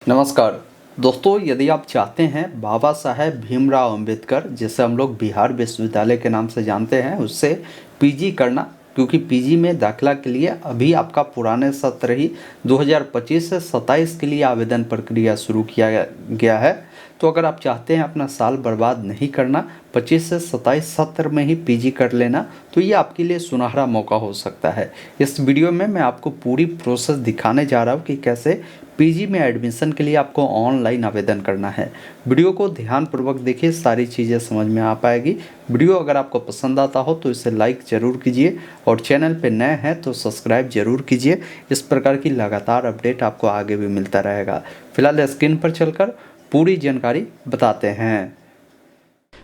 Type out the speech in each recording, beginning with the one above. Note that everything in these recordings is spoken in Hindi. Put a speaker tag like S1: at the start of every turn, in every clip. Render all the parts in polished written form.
S1: नमस्कार दोस्तों, यदि आप चाहते हैं बाबा साहेब भीमराव अंबेडकर, जिसे हम लोग बिहार विश्वविद्यालय के नाम से जानते हैं, उससे पीजी करना, क्योंकि पीजी में दाखिला के लिए अभी आपका पुराने सत्र ही 2025 से 27 के लिए आवेदन प्रक्रिया शुरू किया गया है। तो अगर आप चाहते हैं अपना साल बर्बाद नहीं करना, 25 से 27 सत्र में ही पीजी कर लेना, तो ये आपके लिए सुनहरा मौका हो सकता है। इस वीडियो में मैं आपको पूरी प्रोसेस दिखाने जा रहा हूँ कि कैसे पीजी में एडमिशन के लिए आपको ऑनलाइन आवेदन करना है। वीडियो को ध्यानपूर्वक देखिए, सारी चीज़ें समझ में आ पाएगी। वीडियो अगर आपको पसंद आता हो तो इसे लाइक ज़रूर कीजिए और चैनल पे नए हैं तो सब्सक्राइब ज़रूर कीजिए। इस प्रकार की लगातार अपडेट आपको आगे भी मिलता रहेगा। फिलहाल स्क्रीन पर चलकर पूरी जानकारी बताते हैं।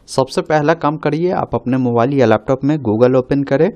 S1: सबसे पहला काम करिए, आप अपने मोबाइल या लैपटॉप में गूगल ओपन करें।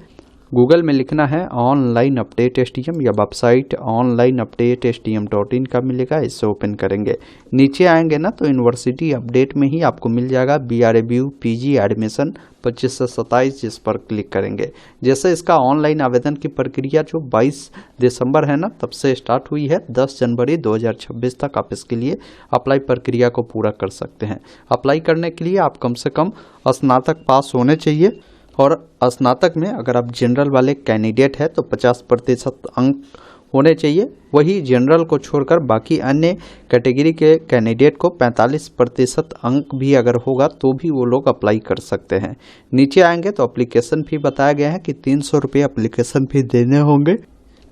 S1: गूगल में लिखना है ऑनलाइन अपडेट एसटीएम या वेबसाइट ऑनलाइन अपडेट stm.in का मिलेगा, इससे ओपन करेंगे। नीचे आएंगे ना तो यूनिवर्सिटी अपडेट में ही आपको मिल जाएगा BRABU पीजी एडमिशन 25 से 27, जिस पर क्लिक करेंगे। जैसे इसका ऑनलाइन आवेदन की प्रक्रिया जो 22 दिसंबर है ना, तब से स्टार्ट हुई है। 10 जनवरी 2026 तक आप इसके लिए अप्लाई प्रक्रिया को पूरा कर सकते हैं। अप्लाई करने के लिए आप कम से कम स्नातक पास होने चाहिए, और स्नातक में अगर आप जनरल वाले कैंडिडेट हैं तो 50% अंक होने चाहिए। वही जनरल को छोड़कर बाकी अन्य कैटेगरी के कैंडिडेट को 45% अंक भी अगर होगा तो भी वो लोग अप्लाई कर सकते हैं। नीचे आएंगे तो एप्लीकेशन फी बताया गया है कि 300 रुपये एप्लीकेशन फी देने होंगे।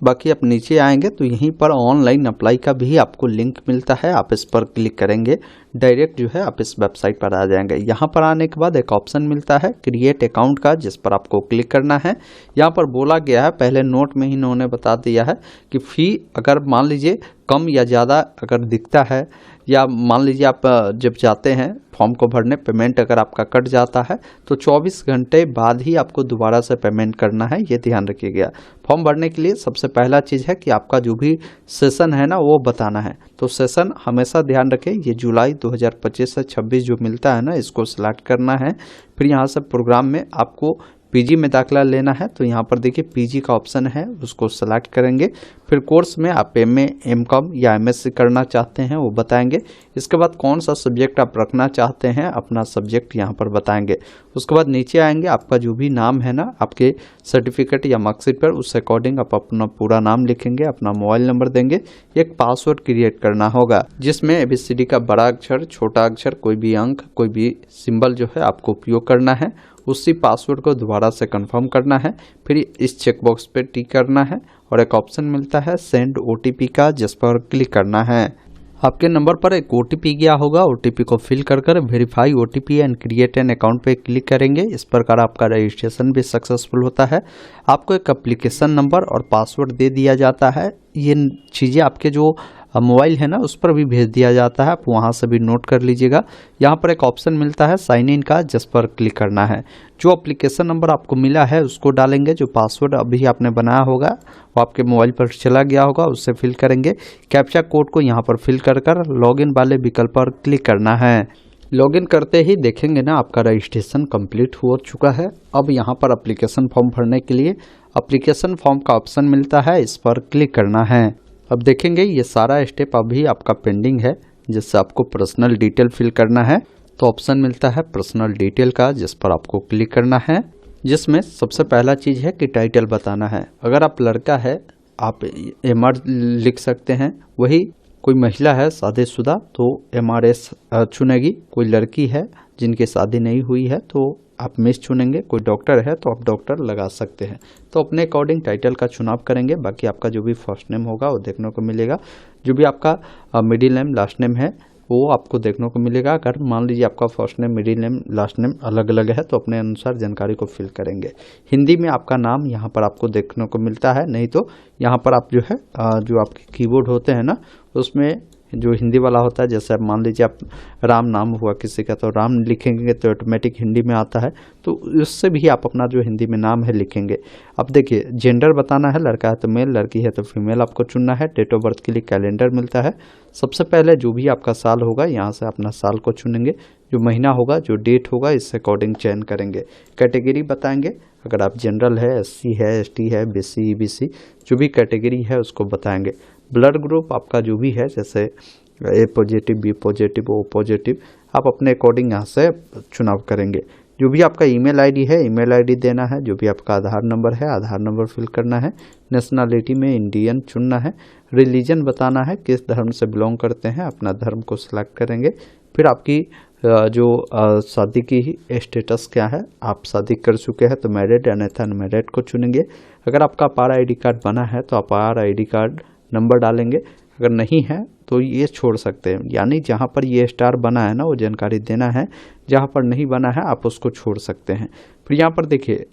S1: बाकी आप नीचे आएंगे तो यहीं पर ऑनलाइन अप्लाई का भी आपको लिंक मिलता है, आप इस पर क्लिक करेंगे, डायरेक्ट जो है आप इस वेबसाइट पर आ जाएंगे। यहाँ पर आने के बाद एक ऑप्शन मिलता है क्रिएट अकाउंट का, जिस पर आपको क्लिक करना है। यहाँ पर बोला गया है, पहले नोट में ही इन्होंने बता दिया है कि फ़ी अगर मान लीजिए कम या ज़्यादा अगर दिखता है, या मान लीजिए आप जब जाते हैं फॉर्म को भरने, पेमेंट अगर आपका कट जाता है तो 24 घंटे बाद ही आपको दोबारा से पेमेंट करना है, ये ध्यान रखिएगा। फॉर्म भरने के लिए सबसे पहला चीज़ है कि आपका जो भी सेशन है ना वो बताना है। तो सेशन हमेशा ध्यान रखें, ये जुलाई 2025 से 26 जो मिलता है ना, इसको सिलेक्ट करना है। फिर यहाँ से प्रोग्राम में आपको पीजी में दाखिला लेना है, तो यहाँ पर देखिए पीजी का ऑप्शन है, उसको सेलेक्ट करेंगे। फिर कोर्स में आप MA MCOM या MSc करना चाहते हैं वो बताएंगे। इसके बाद कौन सा सब्जेक्ट आप रखना चाहते हैं, अपना सब्जेक्ट यहाँ पर बताएंगे। उसके बाद नीचे आएंगे, आपका जो भी नाम है ना आपके सर्टिफिकेट या मार्कशीट पर, उस अकॉर्डिंग आप अपना पूरा नाम लिखेंगे, अपना मोबाइल नंबर देंगे। एक पासवर्ड क्रिएट करना होगा, जिसमें ABCD का बड़ा अक्षर, छोटा अक्षर, कोई भी अंक, कोई भी सिंबल जो है आपको उपयोग करना है। उसी पासवर्ड को दोबारा से कंफर्म करना है। फिर इस चेकबॉक्स पे टिक करना है और एक ऑप्शन मिलता है सेंड OTP का, जिस पर क्लिक करना है। आपके नंबर पर एक OTP गया होगा, OTP को फिल कर verify OTP and create an account पे क्लिक करेंगे। इस प्रकार आपका रजिस्ट्रेशन भी सक्सेसफुल होता है। आपको एक एप्लीकेशन नंबर और पासवर्ड दे दिया जाता है। ये चीज़ें आपके जो मोबाइल है ना उस पर भी भेज दिया जाता है, आप वहाँ से भी नोट कर लीजिएगा। यहाँ पर एक ऑप्शन मिलता है साइन इन का, जिस पर क्लिक करना है। जो एप्लीकेशन नंबर आपको मिला है उसको डालेंगे, जो पासवर्ड अभी आपने बनाया होगा वो आपके मोबाइल पर चला गया होगा, उससे फिल करेंगे। कैप्चा कोड को यहाँ पर फिल कर लॉगिन वाले विकल्प पर क्लिक करना है। लॉगिन करते ही देखेंगे ना आपका रजिस्ट्रेशन कंप्लीट हो चुका है। अब यहाँ पर एप्लीकेशन फॉर्म भरने के लिए एप्लीकेशन फॉर्म का ऑप्शन मिलता है, इस पर क्लिक करना है। अब देखेंगे ये सारा स्टेप अभी आपका पेंडिंग है, जिससे आपको पर्सनल डिटेल फिल करना है। तो ऑप्शन मिलता है पर्सनल डिटेल का, जिस पर आपको क्लिक करना है, जिसमें सबसे पहला चीज़ है कि टाइटल बताना है। अगर आप लड़का है आप MR लिख सकते हैं, वही कोई महिला है शादीशुदा तो MRS चुनेगी। कोई लड़की है जिनकी शादी नहीं हुई है तो आप मिस चुनेंगे। कोई डॉक्टर है तो आप डॉक्टर लगा सकते हैं। तो अपने अकॉर्डिंग टाइटल का चुनाव करेंगे। बाकी आपका जो भी फर्स्ट नेम होगा वो देखने को मिलेगा। जो भी आपका मिडिल नेम लास्ट नेम है वो आपको देखने को मिलेगा। अगर मान लीजिए आपका first name middle name last name अलग अलग है तो अपने अनुसार जानकारी को फिल करेंगे। हिंदी में आपका नाम यहाँ पर आपको देखने को मिलता है, नहीं तो यहाँ पर आप जो है जो आपके कीबोर्ड होते हैं ना उसमें जो हिंदी वाला होता है, जैसे आप मान लीजिए आप राम नाम हुआ किसी का तो राम लिखेंगे तो ऑटोमेटिक हिंदी में आता है, तो उससे भी आप अपना जो हिंदी में नाम है लिखेंगे। अब देखिए जेंडर बताना है, लड़का है तो मेल, लड़की है तो फीमेल आपको चुनना है। डेट ऑफ बर्थ के लिए कैलेंडर मिलता है। सबसे पहले जो भी आपका साल होगा यहाँ से अपना साल को चुनेंगे। जो महीना होगा, जो डेट होगा, इस अकॉर्डिंग चयन करेंगे। कैटेगरी बताएंगे, अगर आप जनरल है, SC है, ST है, BC EBC जो भी कैटेगरी है उसको बताएंगे। ब्लड ग्रुप आपका जो भी है, जैसे A positive, B positive, O positive, आप अपने अकॉर्डिंग यहाँ से चुनाव करेंगे। जो भी आपका ईमेल आईडी है, ईमेल आईडी देना है। जो भी आपका आधार नंबर है, आधार नंबर फिल करना है। नेशनलिटी में इंडियन चुनना है। रिलीजन बताना है, किस धर्म से बिलोंग करते हैं, अपना धर्म को सिलेक्ट करेंगे। फिर आपकी जो शादी की स्टेटस क्या है, आप शादी कर चुके हैं तो मैरिड, अन्यथा अनमैरिड को चुनेंगे। अगर आपका अपार आईडी कार्ड बना है तो अपार आईडी कार्ड नंबर डालेंगे। अगर नहीं है तो ये छोड़ सकते हैं, यानी जहाँ पर ये स्टार बना है ना वो जानकारी देना है, जहाँ पर नहीं बना है आप उसको छोड़ सकते हैं। फिर यहाँ पर देखिए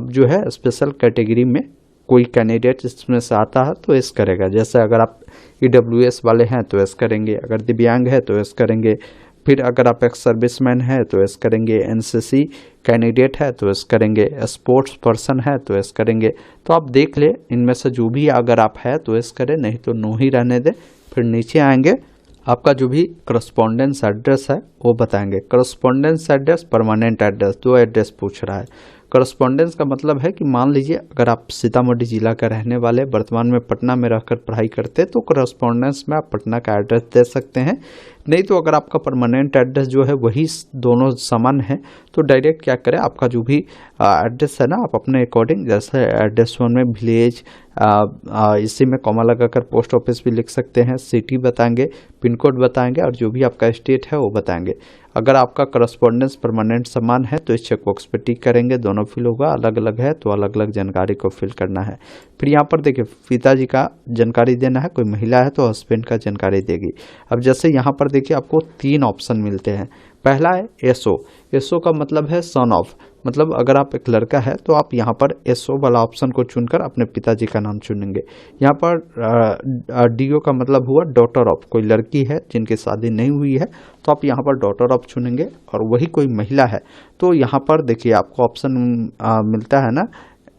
S1: जो है स्पेशल कैटेगरी में कोई कैंडिडेट इसमें से आता है तो एस करेगा। जैसे अगर आप EWS वाले हैं तो एस करेंगे, अगर दिव्यांग है तो एस करेंगे। फिर अगर आप एक्स सर्विसमैन है तो एस करेंगे, NCC कैंडिडेट है तो एस करेंगे, स्पोर्ट्स पर्सन है तो एस करेंगे। तो आप देख ले इनमें से जो भी अगर आप है तो एस करें, नहीं तो नो ही रहने दें। फिर नीचे आएंगे, आपका जो भी करस्पॉन्डेंस एड्रेस है वो बताएंगे। करस्पॉन्डेंस एड्रेस, परमानेंट एड्रेस, दो एड्रेस पूछ रहा है। करस्पॉन्डेंस का मतलब है कि मान लीजिए अगर आप सीतामढ़ी जिला का रहने वाले वर्तमान में पटना में रहकर पढ़ाई करते हैं तो करस्पॉन्डेंस में आप पटना का एड्रेस दे सकते हैं। नहीं तो अगर आपका परमानेंट एड्रेस जो है वही दोनों समान है तो डायरेक्ट क्या करें, आपका जो भी एड्रेस है ना आप अपने अकॉर्डिंग, जैसे एड्रेस 1 में विलेज, इसी में कॉमा लगाकर पोस्ट ऑफिस भी लिख सकते हैं, सिटी बताएंगे, पिन कोड बताएंगे और जो भी आपका स्टेट है वो बताएंगे। अगर आपका करस्पॉन्डेंस परमानेंट समान है तो इस चेकबॉक्स पर टिक करेंगे, दोनों फिल होगा। अलग अलग है तो अलग अलग जानकारी को फिल करना है। फिर यहाँ पर देखिए पिताजी का जानकारी देना है, कोई महिला है तो हस्बैंड का जानकारी देगी। अब जैसे यहाँ पर देखिए आपको 3 ऑप्शन मिलते हैं। पहला है एसओ। एसओ का मतलब है सन ऑफ, मतलब अगर आप एक लड़का है तो आप यहाँ पर एसओ वाला ऑप्शन को चुनकर अपने पिताजी का नाम चुनेंगे। यहाँ पर डीओ का मतलब हुआ डॉटर ऑफ, कोई लड़की है जिनकी शादी नहीं हुई है तो आप यहाँ पर डॉटर ऑफ चुनेंगे। और वही कोई महिला है तो यहाँ पर देखिए आपको ऑप्शन मिलता है ना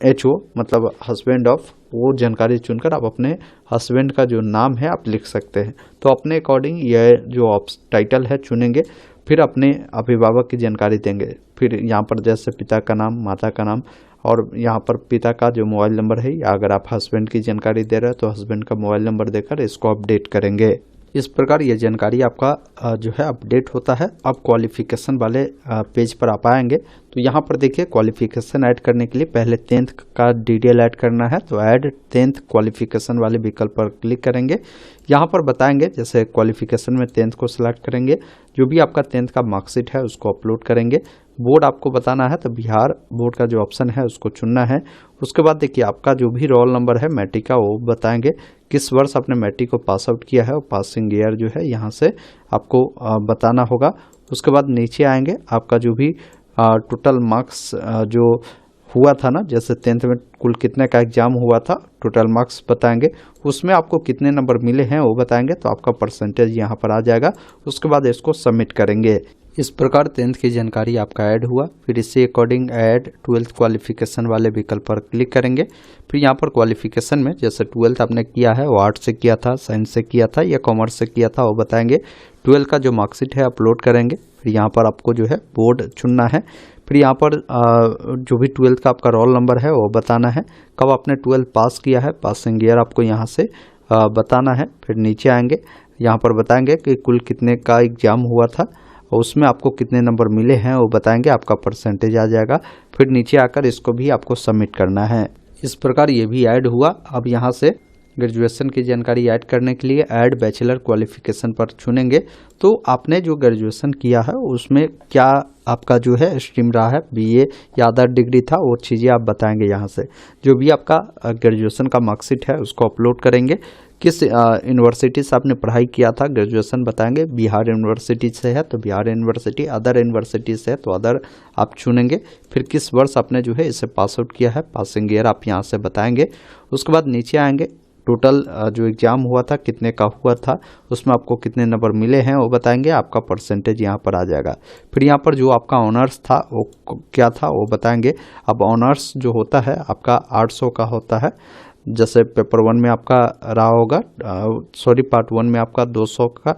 S1: HO, मतलब हस्बैंड ऑफ, वो जानकारी चुनकर आप अपने हस्बैंड का जो नाम है आप लिख सकते हैं। तो अपने अकॉर्डिंग यह जो टाइटल है चुनेंगे। फिर अपने अभिभावक की जानकारी देंगे। फिर यहाँ पर जैसे पिता का नाम, माता का नाम और यहाँ पर पिता का जो मोबाइल नंबर है, या अगर आप हस्बैंड की जानकारी दे रहे हैं तो हस्बैंड का मोबाइल नंबर देकर इसको अपडेट करेंगे। इस प्रकार ये जानकारी आपका जो है अपडेट होता है। अब क्वालिफिकेशन वाले पेज पर आप आएंगे तो यहाँ पर देखिए क्वालिफिकेशन ऐड करने के लिए पहले 10th का डिटेल ऐड करना है तो ऐड 10th क्वालिफिकेशन वाले विकल्प पर क्लिक करेंगे। यहाँ पर बताएंगे जैसे क्वालिफिकेशन में 10th को सिलेक्ट करेंगे, जो भी आपका 10th का मार्कशीट है उसको अपलोड करेंगे। बोर्ड आपको बताना है तो बिहार बोर्ड का जो ऑप्शन है उसको चुनना है। उसके बाद देखिए आपका जो भी रोल नंबर है मैट्रिक का वो बताएंगे, किस वर्ष आपने मैट्रिक को पास आउट किया है और पासिंग ईयर जो है यहाँ से आपको बताना होगा। उसके बाद नीचे आएंगे, आपका जो भी टोटल मार्क्स जो हुआ था ना, जैसे 10th में कुल कितने का एग्जाम हुआ था, टोटल मार्क्स बताएंगे, उसमें आपको कितने नंबर मिले हैं वो बताएंगे तो आपका परसेंटेज यहाँ पर आ जाएगा। उसके बाद इसको सबमिट करेंगे। इस प्रकार 10th की जानकारी आपका ऐड हुआ। फिर इससे अकॉर्डिंग ऐड 12th क्वालिफिकेशन वाले विकल्प पर क्लिक करेंगे। फिर यहाँ पर क्वालिफिकेशन में जैसे 12th आपने किया है वो आर्ट्स से किया था, साइंस से किया था या कॉमर्स से किया था वो बताएंगे। 12th का जो मार्कशीट है अपलोड करेंगे। फिर यहाँ पर आपको जो है बोर्ड चुनना है। फिर यहाँ पर जो भी 12th का आपका रोल नंबर है वो बताना है, कब आपने 12th पास किया है, पासिंग ईयर आपको यहाँ से बताना है। फिर नीचे आएंगे, यहाँ पर बताएंगे कि कुल कितने का एग्जाम हुआ था और उसमें आपको कितने नंबर मिले हैं वो बताएंगे, आपका परसेंटेज आ जाएगा। फिर नीचे आकर इसको भी आपको सबमिट करना है। इस प्रकार ये भी ऐड हुआ। अब यहाँ से ग्रेजुएशन की जानकारी ऐड करने के लिए ऐड बैचलर क्वालिफिकेशन पर चुनेंगे तो आपने जो ग्रेजुएशन किया है उसमें क्या आपका जो है स्ट्रीम रहा है, BA या अदर डिग्री था, वो चीज़ें आप बताएंगे। यहाँ से जो भी आपका ग्रेजुएशन का मार्कशीट है उसको अपलोड करेंगे। किस यूनिवर्सिटी से आपने पढ़ाई किया था ग्रेजुएशन बताएंगे, बिहार यूनिवर्सिटी से है तो बिहार यूनिवर्सिटी, अदर यूनिवर्सिटी से है तो अदर आप चुनेंगे। फिर किस वर्ष आपने जो है इसे पास आउट किया है, पासिंग ईयर आप यहाँ से बताएंगे। उसके बाद नीचे आएंगे, टोटल जो एग्ज़ाम हुआ था कितने का हुआ था, उसमें आपको कितने नंबर मिले हैं वो बताएंगे, आपका परसेंटेज यहाँ पर आ जाएगा। फिर यहाँ पर जो आपका ऑनर्स था वो क्या था वो बताएंगे। अब ऑनर्स जो होता है आपका 800 का होता है, जैसे पेपर 1 में आपका रहा होगा, पार्ट 1 में आपका 200 का,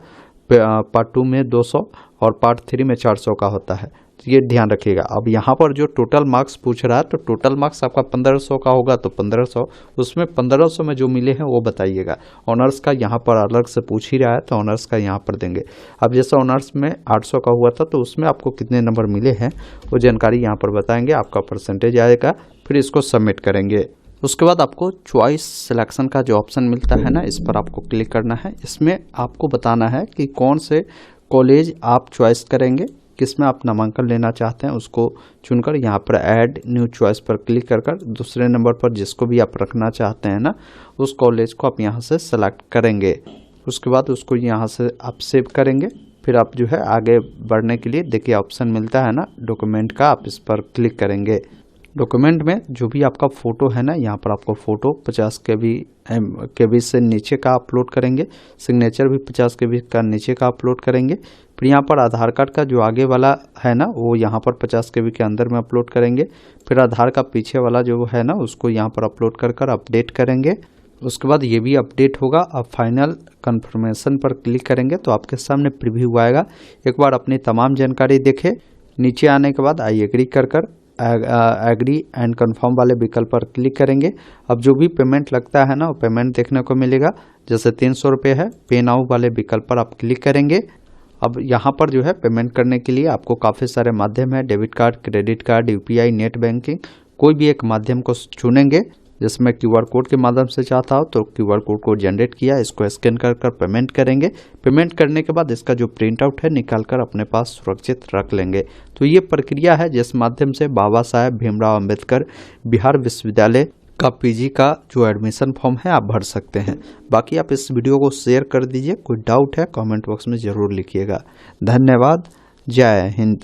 S1: पार्ट 2 में 200 और पार्ट 3 में 400 का होता है। ये ध्यान रखिएगा। अब यहाँ पर जो टोटल मार्क्स पूछ रहा है तो टोटल मार्क्स आपका 1500 का होगा तो 1500, उसमें 1500 में जो मिले हैं वो बताइएगा। ऑनर्स का यहाँ पर अलग से पूछ ही रहा है तो ऑनर्स का यहाँ पर देंगे। अब जैसे ऑनर्स में 800 का हुआ था तो उसमें आपको कितने नंबर मिले हैं वो जानकारी यहाँ पर बताएंगे, आपका परसेंटेज आएगा, फिर इसको सबमिट करेंगे। उसके बाद आपको चॉइस सिलेक्शन का जो ऑप्शन मिलता है ना, इस पर आपको क्लिक करना है। इसमें आपको बताना है कि कौन से कॉलेज आप चॉइस करेंगे, किसमें आप नामांकन लेना चाहते हैं उसको चुनकर यहाँ पर ऐड न्यू चॉइस पर क्लिक कर दूसरे नंबर पर जिसको भी आप रखना चाहते हैं ना उस कॉलेज को आप यहाँ से सेलेक्ट करेंगे। उसके बाद उसको यहाँ से आप सेव करेंगे। फिर आप जो है आगे बढ़ने के लिए देखिए ऑप्शन मिलता है ना डॉक्यूमेंट का, आप इस पर क्लिक करेंगे। डॉक्यूमेंट में जो भी आपका फ़ोटो है ना, यहाँ पर आपको फ़ोटो 50 KB से नीचे का अपलोड करेंगे, सिग्नेचर भी 50 KB का नीचे का अपलोड करेंगे। फिर यहाँ पर आधार कार्ड का जो आगे वाला है ना वो यहाँ पर 50 KB के अंदर में अपलोड करेंगे। फिर आधार का पीछे वाला जो है ना उसको यहाँ पर अपलोड कर अपडेट करेंगे। उसके बाद ये भी अपडेट होगा। अब फाइनल कन्फर्मेशन पर क्लिक करेंगे तो आपके सामने प्रीव्यू आएगा। एक बार अपनी तमाम जानकारी देखें। नीचे आने के बाद आई एग्री कर एग्री एंड कन्फर्म वाले विकल्प पर क्लिक करेंगे। अब जो भी पेमेंट लगता है ना वो पेमेंट देखने को मिलेगा। जैसे 300 रुपये है, पे नाउ वाले विकल्प पर आप क्लिक करेंगे। अब यहाँ पर जो है पेमेंट करने के लिए आपको काफ़ी सारे माध्यम है, debit card, credit card, UPI, net banking, कोई भी एक माध्यम को चुनेंगे। जिसमें QR कोड के माध्यम से चाहता हो तो QR कोड को जनरेट किया, इसको स्कैन कर पेमेंट करेंगे। पेमेंट करने के बाद इसका जो प्रिंट आउट है निकाल कर अपने पास सुरक्षित रख लेंगे। तो ये प्रक्रिया है जिस माध्यम से बाबा साहेब भीमराव अंबेडकर बिहार विश्वविद्यालय का PG का जो एडमिशन फॉर्म है आप भर सकते हैं। बाकी आप इस वीडियो को शेयर कर दीजिए। कोई डाउट है कमेंट बॉक्स में ज़रूर लिखिएगा। धन्यवाद। जय हिंद।